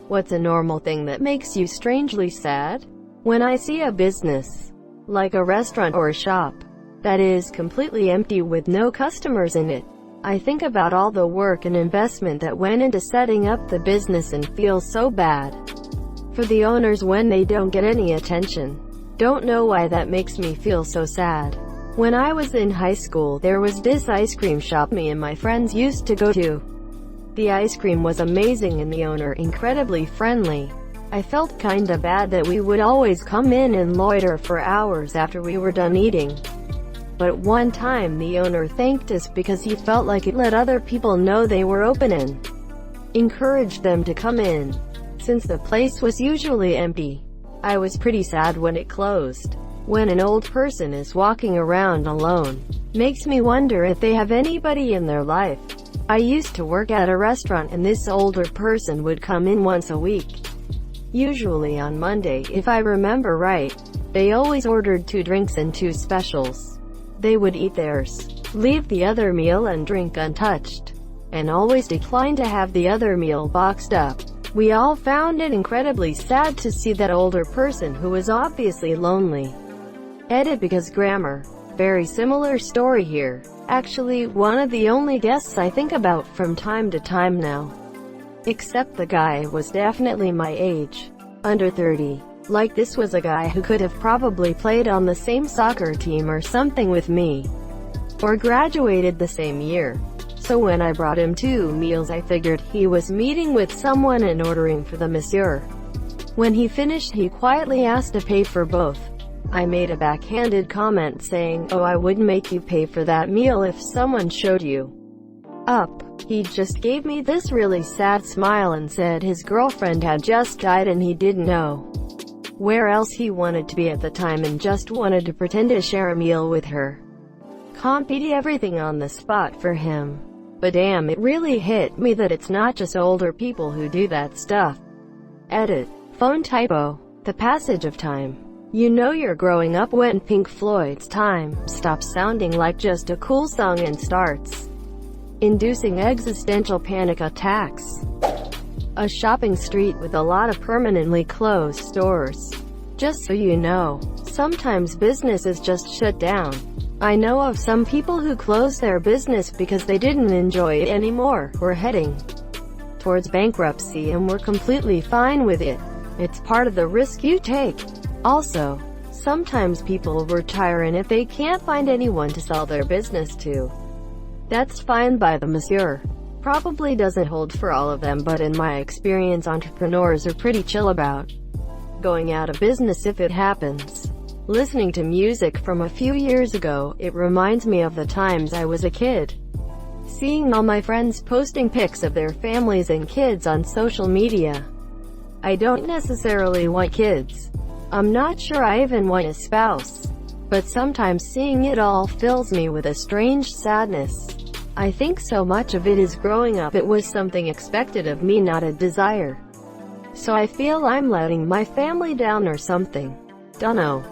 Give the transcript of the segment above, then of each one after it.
What's a normal thing that makes you strangely sad? When I see a business, like a restaurant or a shop, that is completely empty with no customers in it, I think about all the work and investment that went into setting up the business and feel so bad for the owners when they don't get any attention. Don't know why that makes me feel so sad. When I was in high school, there was this ice cream shop me and my friends used to go to. The ice cream was amazing and the owner incredibly friendly. I felt kinda bad that we would always come in and loiter for hours after we were done eating. But one time the owner thanked us because he felt like it let other people know they were open and encouraged them to come in, since the place was usually empty. I was pretty sad when it closed. When an old person is walking around alone, makes me wonder if they have anybody in their life. I used to work at a restaurant and this older person would come in once a week. Usually on Monday if I remember right. They always ordered 2 drinks and 2 specials. They would eat theirs, leave the other meal and drink untouched, and always decline to have the other meal boxed up. We all found it incredibly sad to see that older person who was obviously lonely. Edit because grammar. Very similar story here. Actually, one of the only guests I think about from time to time now. Except the guy was definitely my age. Under 30. Like this was a guy who could have probably played on the same soccer team or something with me. Or graduated the same year. So when I brought him 2 meals I figured he was meeting with someone and ordering for the monsieur. When he finished he quietly asked to pay for both. I made a backhanded comment saying, "Oh, I wouldn't make you pay for that meal if someone showed you up." He just gave me this really sad smile and said his girlfriend had just died and he didn't know where else he wanted to be at the time and just wanted to pretend to share a meal with her. Can't beat everything on the spot for him. But damn, it really hit me that it's not just older people who do that stuff. Edit. Phone typo. The passage of time. You know you're growing up when Pink Floyd's Time stops sounding like just a cool song and starts inducing existential panic attacks. A shopping street with a lot of permanently closed stores. Just so you know, sometimes businesses just shut down. I know of some people who closed their business because they didn't enjoy it anymore, were heading towards bankruptcy and were completely fine with it. It's part of the risk you take. Also, sometimes people retire and if they can't find anyone to sell their business to, that's fine by the monsieur. Probably doesn't hold for all of them, but in my experience entrepreneurs are pretty chill about going out of business if it happens. Listening to music from a few years ago, it reminds me of the times I was a kid. Seeing all my friends posting pics of their families and kids on social media. I don't necessarily want kids. I'm not sure I even want a spouse. But sometimes seeing it all fills me with a strange sadness. I think so much of it is growing up. It was something expected of me, not a desire. So I feel I'm letting my family down or something. Dunno.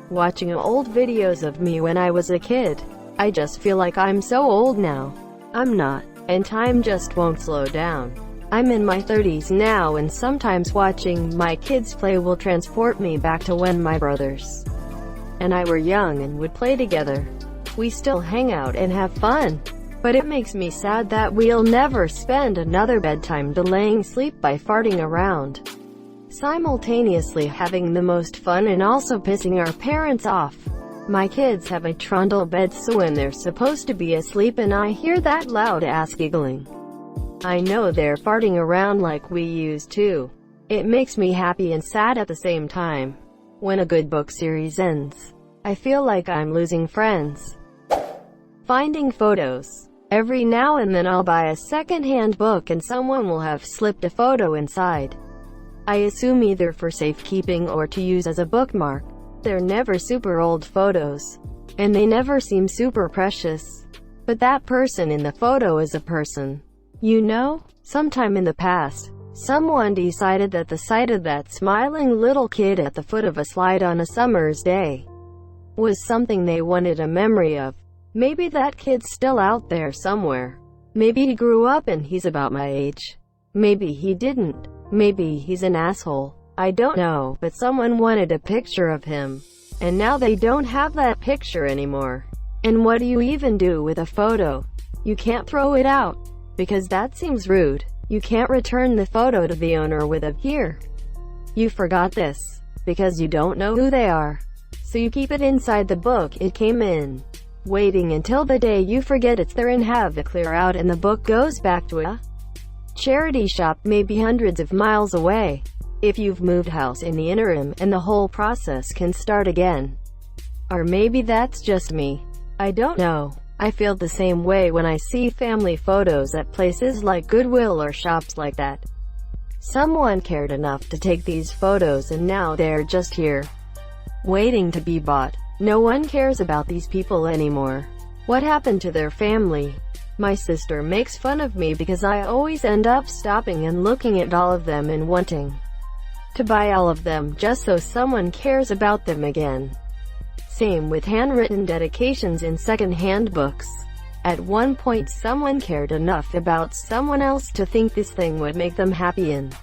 Watching old videos of me when I was a kid, I just feel like I'm so old now. I'm not, and time just won't slow down. I'm in my 30s now and sometimes watching my kids play will transport me back to when my brothers and I were young and would play together. We still hang out and have fun. But it makes me sad that we'll never spend another bedtime delaying sleep by farting around, simultaneously having the most fun and also pissing our parents off. My kids have a trundle bed so when they're supposed to be asleep and I hear that loud ass giggling, I know they're farting around like we used to. It makes me happy and sad at the same time. When a good book series ends, I feel like I'm losing friends. Finding photos. Every now and then I'll buy a second-hand book and someone will have slipped a photo inside. I assume either for safekeeping or to use as a bookmark. They're never super old photos, and they never seem super precious. But that person in the photo is a person. You know, sometime in the past, someone decided that the sight of that smiling little kid at the foot of a slide on a summer's day was something they wanted a memory of. Maybe that kid's still out there somewhere. Maybe he grew up and he's about my age. Maybe he didn't. Maybe he's an asshole. I don't know, but someone wanted a picture of him. And now they don't have that picture anymore. And what do you even do with a photo? You can't throw it out, because that seems rude. You can't return the photo to the owner with a "here, you forgot this," because you don't know who they are. So you keep it inside the book it came in, waiting until the day you forget it's there and have it clear out and the book goes back to a charity shop maybe hundreds of miles away. If you've moved house in the interim and the whole process can start again. Or maybe that's just me. I don't know. I feel the same way when I see family photos at places like Goodwill or shops like that. Someone cared enough to take these photos and now they're just here, waiting to be bought. No one cares about these people anymore. What happened to their family? My sister makes fun of me because I always end up stopping and looking at all of them and wanting to buy all of them just so someone cares about them again. Same with handwritten dedications in second-hand books. At one point someone cared enough about someone else to think this thing would make them happy and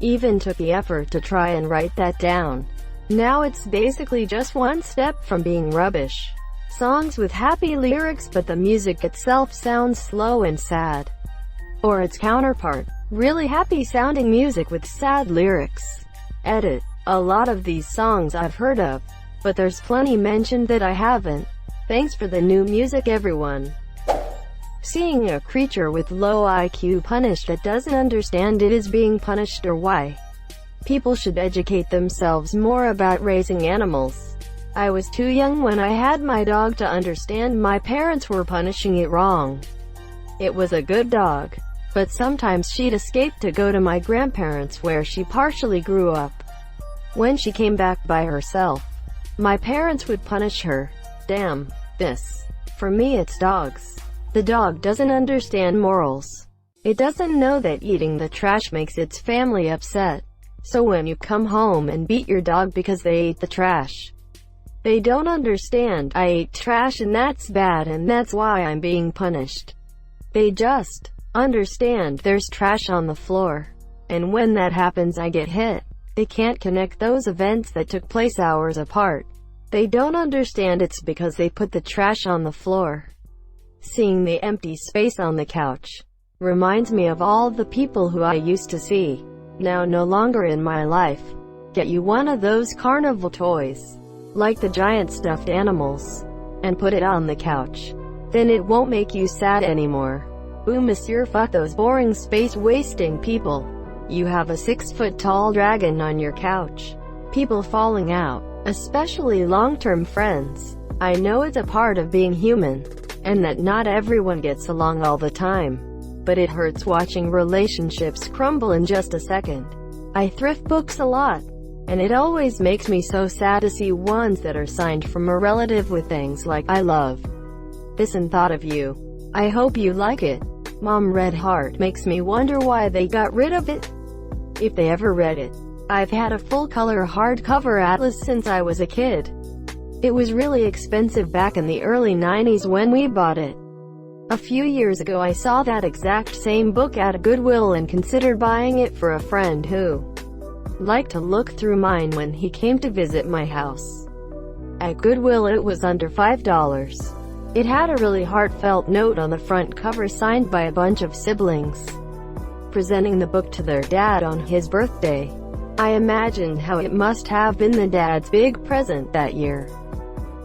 even took the effort to try and write that down. Now it's basically just one step from being rubbish. Songs with happy lyrics but the music itself sounds slow and sad. Or its counterpart, really happy sounding music with sad lyrics. Edit. A lot of these songs I've heard of, but there's plenty mentioned that I haven't. Thanks for the new music, everyone. Seeing a creature with low IQ punished that doesn't understand it is being punished or why people should educate themselves more about raising animals. I was too young when I had my dog to understand my parents were punishing it wrong. It was a good dog, but sometimes she'd escape to go to my grandparents where she partially grew up. When she came back by herself, my parents would punish her. Damn. This. For me it's dogs. The dog doesn't understand morals. It doesn't know that eating the trash makes its family upset. So when you come home and beat your dog because they ate the trash, they don't understand, I ate trash and that's bad and that's why I'm being punished. They just understand there's trash on the floor. And when that happens I get hit. They can't connect those events that took place hours apart. They don't understand it's because they put the trash on the floor. Seeing the empty space on the couch reminds me of all the people who I used to see, now no longer in my life. Get you one of those carnival toys, like the giant stuffed animals, and put it on the couch. Then it won't make you sad anymore. Ooh, monsieur, fuck those boring space-wasting people. You have a 6-foot-tall dragon on your couch. People falling out, especially long-term friends. I know it's a part of being human, and that not everyone gets along all the time. But it hurts watching relationships crumble in just a second. I thrift books a lot, and it always makes me so sad to see ones that are signed from a relative with things like, "I love this and thought of you. I hope you like it. Mom." Red heart makes me wonder why they got rid of it, if they ever read it. I've had a full-color hardcover atlas since I was a kid. It was really expensive back in the early 90s when we bought it. A few years ago I saw that exact same book at a Goodwill and considered buying it for a friend who liked to look through mine when he came to visit my house. At Goodwill it was under $5. It had a really heartfelt note on the front cover signed by a bunch of siblings, presenting the book to their dad on his birthday. I imagined how it must have been the dad's big present that year.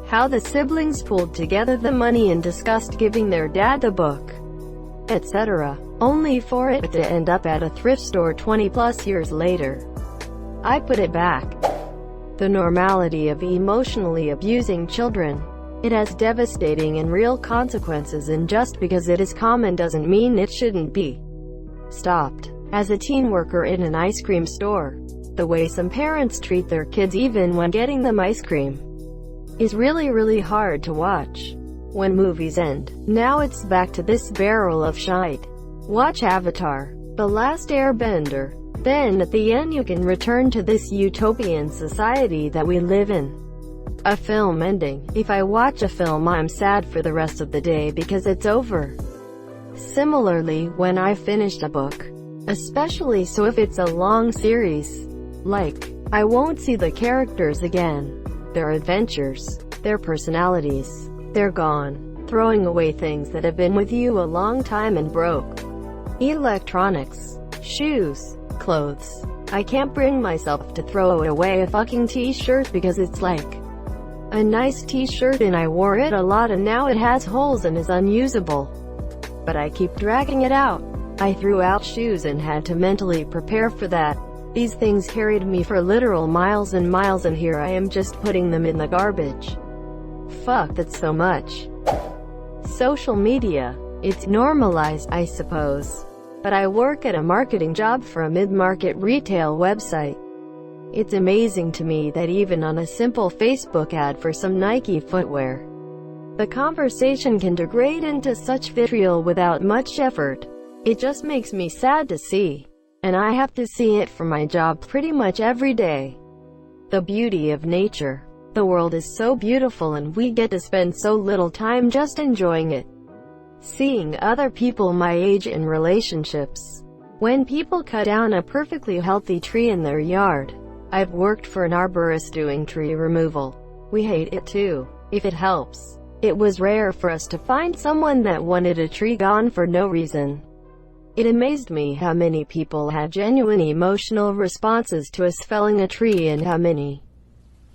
How the siblings pulled together the money and discussed giving their dad the book, etc., only for it to end up at a thrift store 20+ years later. I put it back. The normality of emotionally abusing children. It has devastating and real consequences, and just because it is common doesn't mean it shouldn't be stopped. As a teen worker in an ice cream store, the way some parents treat their kids even when getting them ice cream is really hard to watch. When movies end, now it's back to this barrel of shite. Watch Avatar: The Last Airbender. Then at the end you can return to this utopian society that we live in. A film ending. If I watch a film I'm sad for the rest of the day because it's over. Similarly, when I finished a book, especially so if it's a long series. Like, I won't see the characters again. Their adventures, their personalities, they're gone. Throwing away things that have been with you a long time and broke. Electronics, shoes, clothes. I can't bring myself to throw away a fucking t-shirt because it's like a nice t-shirt and I wore it a lot and now it has holes and is unusable. But I keep dragging it out. I threw out shoes and had to mentally prepare for that. These things carried me for literal miles and miles and here I am just putting them in the garbage. Fuck, that's so much. Social media. It's normalized, I suppose. But I work at a marketing job for a mid-market retail website. It's amazing to me that even on a simple Facebook ad for some Nike footwear, the conversation can degrade into such vitriol without much effort. It just makes me sad to see. And I have to see it for my job pretty much every day. The beauty of nature. The world is so beautiful and we get to spend so little time just enjoying it. Seeing other people my age in relationships. When people cut down a perfectly healthy tree in their yard. I've worked for an arborist doing tree removal. We hate it too, if it helps. It was rare for us to find someone that wanted a tree gone for no reason. It amazed me how many people had genuine emotional responses to us felling a tree and how many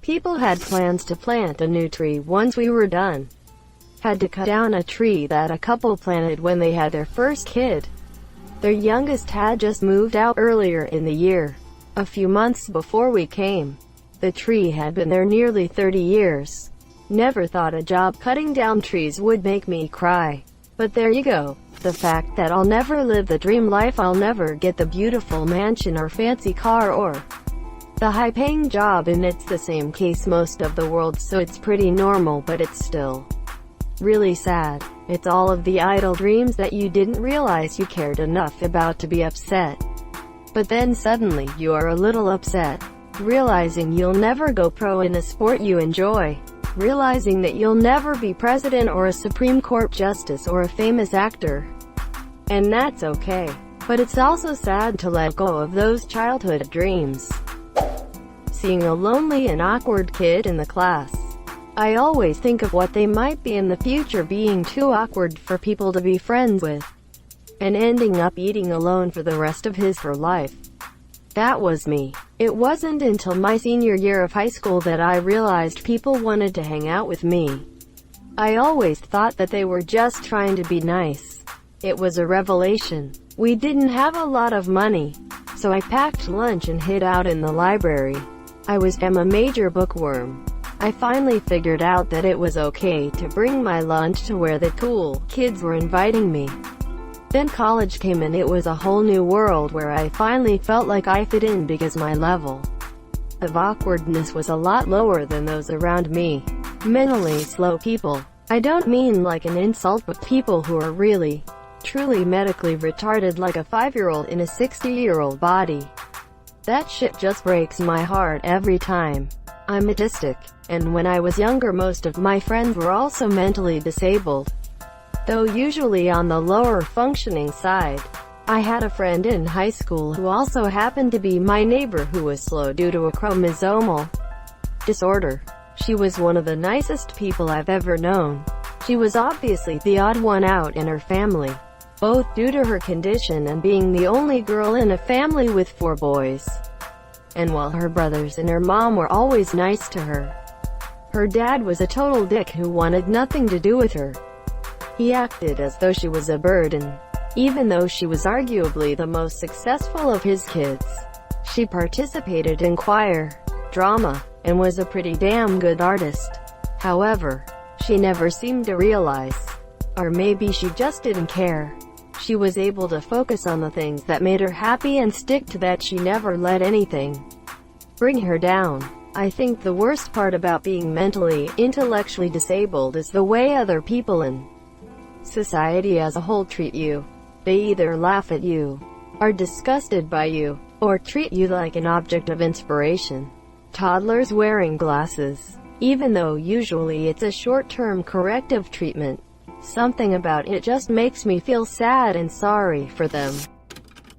people had plans to plant a new tree once we were done. Had to cut down a tree that a couple planted when they had their first kid. Their youngest had just moved out earlier in the year, a few months before we came. The tree had been there nearly 30 years. Never thought a job cutting down trees would make me cry. But there you go. The fact that I'll never live the dream life, I'll never get the beautiful mansion or fancy car or the high-paying job, and it's the same case most of the world, so it's pretty normal, but it's still really sad. It's all of the idle dreams that you didn't realize you cared enough about to be upset. But then suddenly, you are a little upset. Realizing you'll never go pro in a sport you enjoy. Realizing that you'll never be president or a Supreme Court justice or a famous actor. And that's okay. But it's also sad to let go of those childhood dreams. Seeing a lonely and awkward kid in the class. I always think of what they might be in the future, being too awkward for people to be friends with, and ending up eating alone for the rest of her life. That was me. It wasn't until my senior year of high school that I realized people wanted to hang out with me. I always thought that they were just trying to be nice. It was a revelation. We didn't have a lot of money, so I packed lunch and hid out in the library. I am a major bookworm. I finally figured out that it was okay to bring my lunch to where the cool kids were inviting me. Then college came and it was a whole new world where I finally felt like I fit in because my level of awkwardness was a lot lower than those around me. Mentally slow people. I don't mean like an insult, but people who are really, truly medically retarded, like a 5-year-old in a 60-year-old body. That shit just breaks my heart every time. I'm autistic, and when I was younger most of my friends were also mentally disabled, though usually on the lower functioning side. I had a friend in high school who also happened to be my neighbor who was slow due to a chromosomal disorder. She was one of the nicest people I've ever known. She was obviously the odd one out in her family, both due to her condition and being the only girl in a family with 4 boys. And while her brothers and her mom were always nice to her, her dad was a total dick who wanted nothing to do with her. He acted as though she was a burden, even though she was arguably the most successful of his kids. She participated in choir, drama, and was a pretty damn good artist. However, she never seemed to realize, or maybe she just didn't care. She was able to focus on the things that made her happy and stick to that. She never let anything bring her down. I think the worst part about being mentally, intellectually disabled is the way other people in society as a whole treat you. They either laugh at you, are disgusted by you, or treat you like an object of inspiration. Toddlers wearing glasses. Even though usually it's a short-term corrective treatment, something about it just makes me feel sad and sorry for them.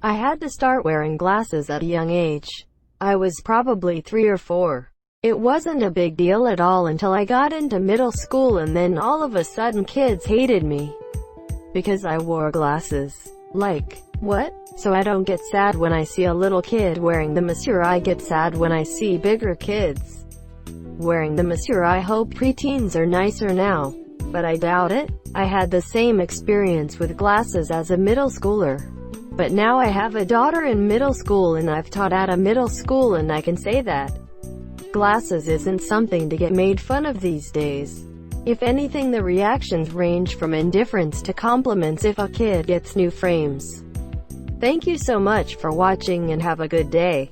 I had to start wearing glasses at a young age. I was probably 3 or 4. It wasn't a big deal at all until I got into middle school, and then all of a sudden kids hated me because I wore glasses. Like, what? So I don't get sad when I see a little kid wearing them, or I get sad when I see bigger kids wearing them, or I hope preteens are nicer now. But I doubt it. I had the same experience with glasses as a middle schooler. But now I have a daughter in middle school and I've taught at a middle school, and I can say that glasses isn't something to get made fun of these days. If anything, the reactions range from indifference to compliments if a kid gets new frames. Thank you so much for watching and have a good day.